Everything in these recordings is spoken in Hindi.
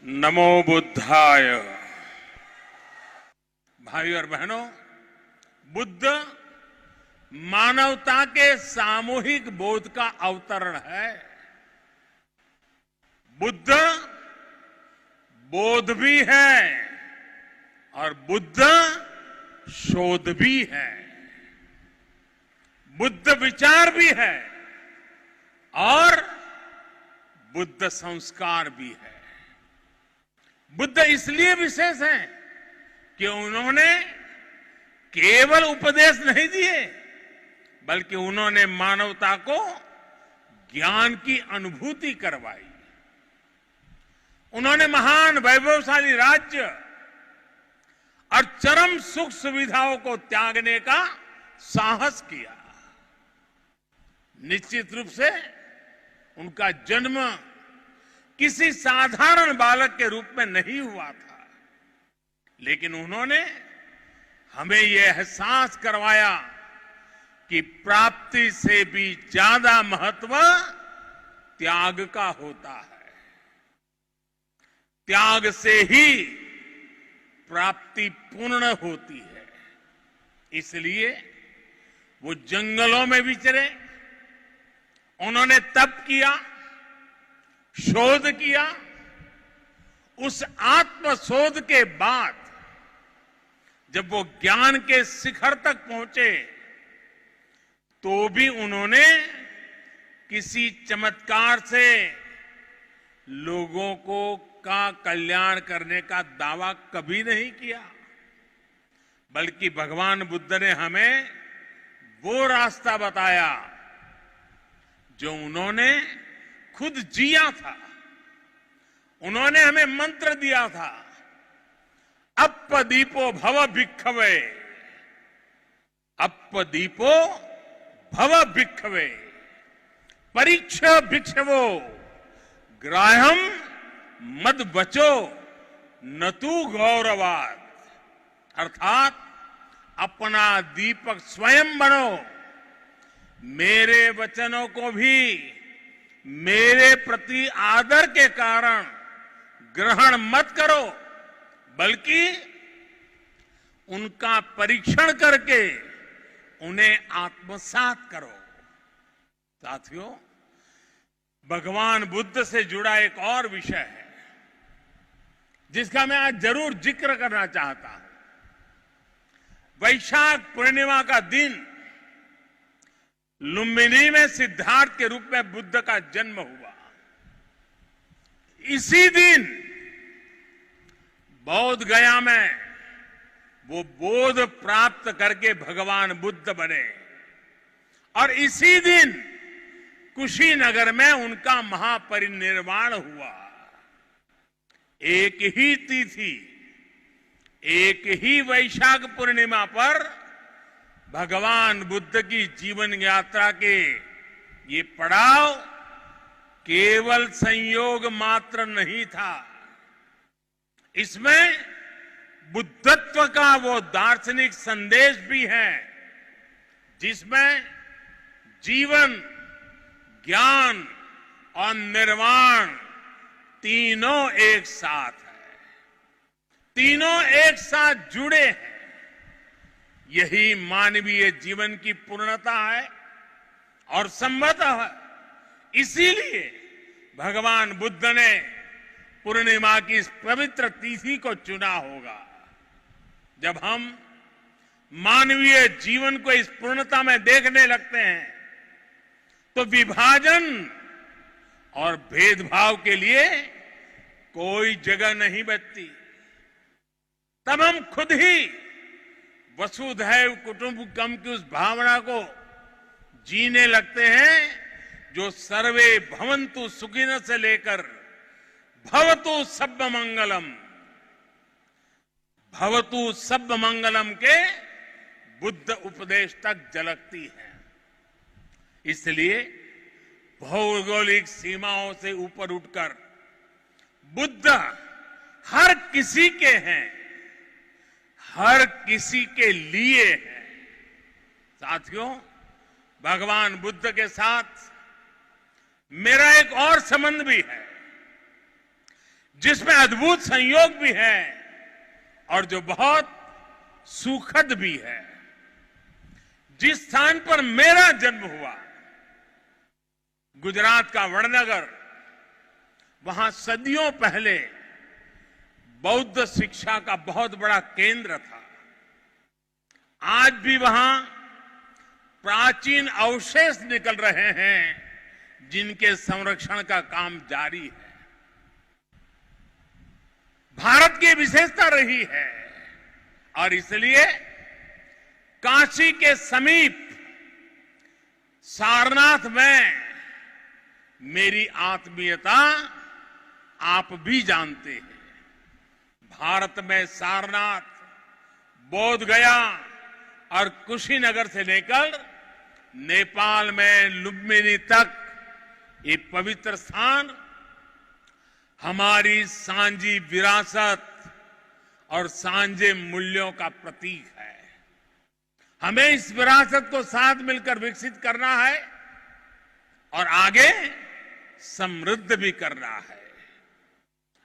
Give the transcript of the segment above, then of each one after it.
नमो बुद्धाय। भाइयों और बहनों, बुद्ध मानवता के सामूहिक बोध का अवतरण है। बुद्ध बोध भी है और बुद्ध शोध भी है। बुद्ध विचार भी है और बुद्ध संस्कार भी है। बुद्ध इसलिए विशेष हैं कि उन्होंने केवल उपदेश नहीं दिए, बल्कि उन्होंने मानवता को ज्ञान की अनुभूति करवाई। उन्होंने महान वैभवशाली राज्य और चरम सुख सुविधाओं को त्यागने का साहस किया। निश्चित रूप से उनका जन्म किसी साधारण बालक के रूप में नहीं हुआ था, लेकिन उन्होंने हमें यह एहसास करवाया कि प्राप्ति से भी ज्यादा महत्व त्याग का होता है। त्याग से ही प्राप्ति पूर्ण होती है। इसलिए वो जंगलों में विचरे, उन्होंने तप किया, शोध किया। उस आत्म शोध के बाद जब वो ज्ञान के शिखर तक पहुंचे, तो भी उन्होंने किसी चमत्कार से लोगों का कल्याण करने का दावा कभी नहीं किया, बल्कि भगवान बुद्ध ने हमें वो रास्ता बताया जो उन्होंने खुद जिया था। उन्होंने हमें मंत्र दिया था, अप्पदीपो भव भिक्खवे, अप्पदीपो भव भिक्खवे, परीक्ष भिक्षवो, ग्राह्यम मद बचो न तू गौरवाद। अर्थात अपना दीपक स्वयं बनो, मेरे वचनों को भी मेरे प्रति आदर के कारण ग्रहण मत करो, बल्कि उनका परीक्षण करके उन्हें आत्मसात करो। साथियों, भगवान बुद्ध से जुड़ा एक और विषय है जिसका मैं आज जरूर जिक्र करना चाहता हूं। वैशाख पूर्णिमा का दिन लुम्बिनी में सिद्धार्थ के रूप में बुद्ध का जन्म हुआ। इसी दिन बौद्ध गया में वो बोध प्राप्त करके भगवान बुद्ध बने और इसी दिन कुशीनगर में उनका महापरिनिर्वाण हुआ। एक ही तिथि, एक ही वैशाख पूर्णिमा पर भगवान बुद्ध की जीवन यात्रा के ये पड़ाव केवल संयोग मात्र नहीं था। इसमें बुद्धत्व का वो दार्शनिक संदेश भी है जिसमें जीवन, ज्ञान और निर्वाण तीनों एक साथ है, तीनों एक साथ जुड़े हैं। यही मानवीय जीवन की पूर्णता है और संभवतः इसीलिए भगवान बुद्ध ने पूर्णिमा की इस पवित्र तिथि को चुना होगा। जब हम मानवीय जीवन को इस पूर्णता में देखने लगते हैं तो विभाजन और भेदभाव के लिए कोई जगह नहीं बचती। तब हम खुद ही वसुधैव कुटुंबकम की उस भावना को जीने लगते हैं जो सर्वे भवन्तु सुखिनः से लेकर भवतु सब्ब मंगलम, भवतु सब्ब मंगलम के बुद्ध उपदेश तक झलकती है। इसलिए भौगोलिक सीमाओं से ऊपर उठकर बुद्ध हर किसी के हैं, हर किसी के लिए है। साथियों, भगवान बुद्ध के साथ मेरा एक और संबंध भी है। जिसमें अद्भुत संयोग भी है और जो बहुत सुखद भी है। जिस स्थान पर मेरा जन्म हुआ, गुजरात का वडनगर, वहां सदियों पहले बौद्ध शिक्षा का बहुत बड़ा केंद्र था। आज भी वहां प्राचीन अवशेष निकल रहे हैं जिनके संरक्षण का काम जारी है। भारत की विशेषता रही है और इसलिए काशी के समीप सारनाथ में मेरी आत्मीयता आप भी जानते हैं। भारत में सारनाथ, बोध गया और कुशीनगर से लेकर नेपाल में लुम्बिनी तक ये पवित्र स्थान हमारी सांझी विरासत और सांझे मूल्यों का प्रतीक है। हमें इस विरासत को साथ मिलकर विकसित करना है और आगे समृद्ध भी करना है।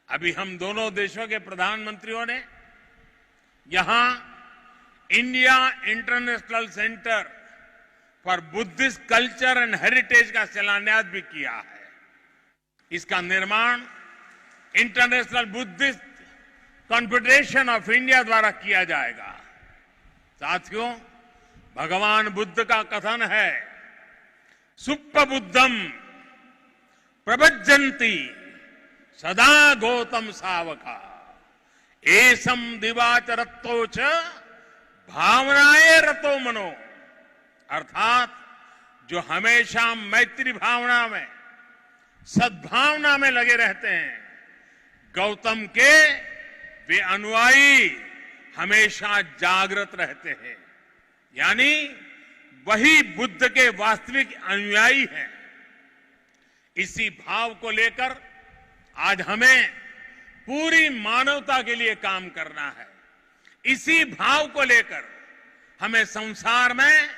अभी हम दोनों देशों के प्रधानमंत्रियों ने यहां India international centre for Buddhist culture and heritage का शिलान्यास भी किया है। इसका निर्माण international Buddhist confederation of India द्वारा किया जाएगा। साथियों, भगवान बुद्ध का कथन है, सुप्प बुद्धम प्रभज्जन्ति सदा गौतम सावका एसम दिवाचरत्तो च भावनाए रतो मनो। अर्थात जो हमेशा मैत्री भावना में, सद्भावना में लगे रहते हैं, गौतम के वे अनुयायी हमेशा जागृत रहते हैं। यानी वही बुद्ध के वास्तविक अनुयायी हैं। इसी भाव को लेकर आज हमें पूरी मानवता के लिए काम करना है। इसी भाव को लेकर हमें संसार में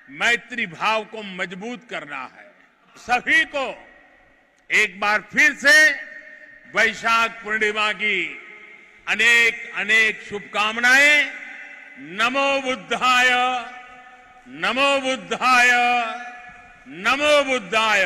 मैत्री भाव को मजबूत करना है। सभी को एक बार फिर से वैशाख पूर्णिमा की अनेक अनेक शुभकामनाएं। नमो बुद्धाय, नमो बुद्धाय, नमो बुद्धाय।